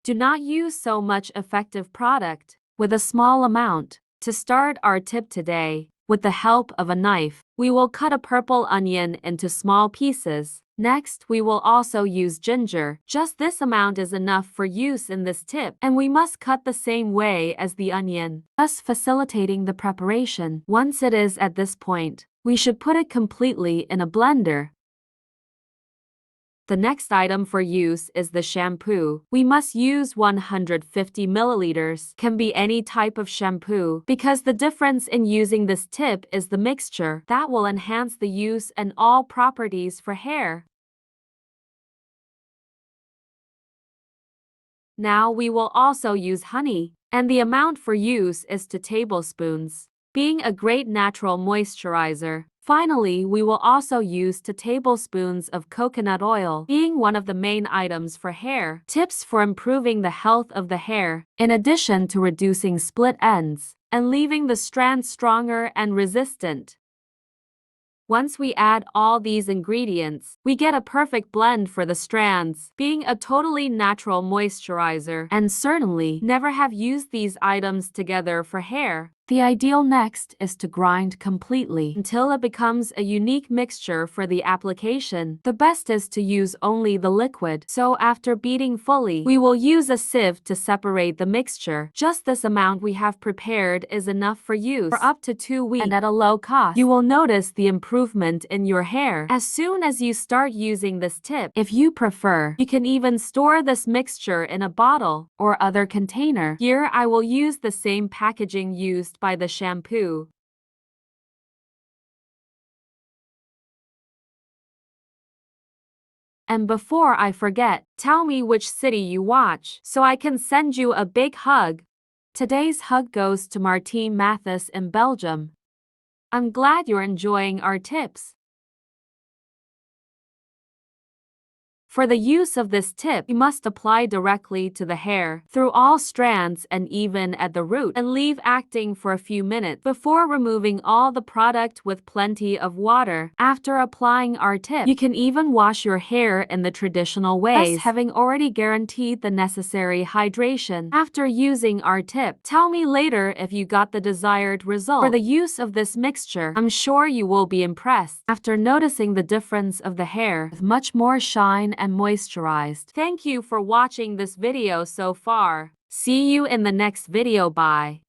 Do not use so much effective product with a small amount. To start our tip today, with the help of a knife, we will cut a purple onion into small pieces. Next, we will also use ginger. Just this amount is enough for use in this tip, and we must cut the same way as the onion, thus facilitating the preparation. Once it is at this point, we should put it completely in a blender. The next item for use is the shampoo. We must use 150 milliliters. Can be any type of shampoo, because the difference in using this tip is the mixture that will enhance the use and all properties for hair. Now we will also use honey, and the amount for use is 2 tablespoons, being a great natural moisturizer. Finally, we will also use 2 tablespoons of coconut oil, being one of the main items for hair. Tips for improving the health of the hair, in addition to reducing split ends and leaving the strands stronger and resistant. Once we add all these ingredients, we get a perfect blend for the strands, being a totally natural moisturizer, and certainly never have used these items together for hair. The ideal next is to grind completely until it becomes a unique mixture for the application. The best is to use only the liquid, so after beating fully, we will use a sieve to separate the mixture. Just this amount we have prepared is enough for use for up to 2 weeks and at a low cost. You will notice the improvement in your hair as soon as you start using this tip. If you prefer, you can even store this mixture in a bottle or other container. Here I will use the same packaging used by the shampoo. And before I forget, tell me which city you watch so I can send you a big hug. Today's hug goes to Martine Mathis in Belgium. I'm glad you're enjoying our tips. For the use of this tip, you must apply directly to the hair, through all strands and even at the root, and leave acting for a few minutes before removing all the product with plenty of water. After applying our tip, you can even wash your hair in the traditional ways, thus having already guaranteed the necessary hydration. After using our tip, tell me later if you got the desired result. For the use of this mixture, I'm sure you will be impressed after noticing the difference of the hair with much more shine and moisturized. Thank you for watching this video so far. See you in the next video. Bye.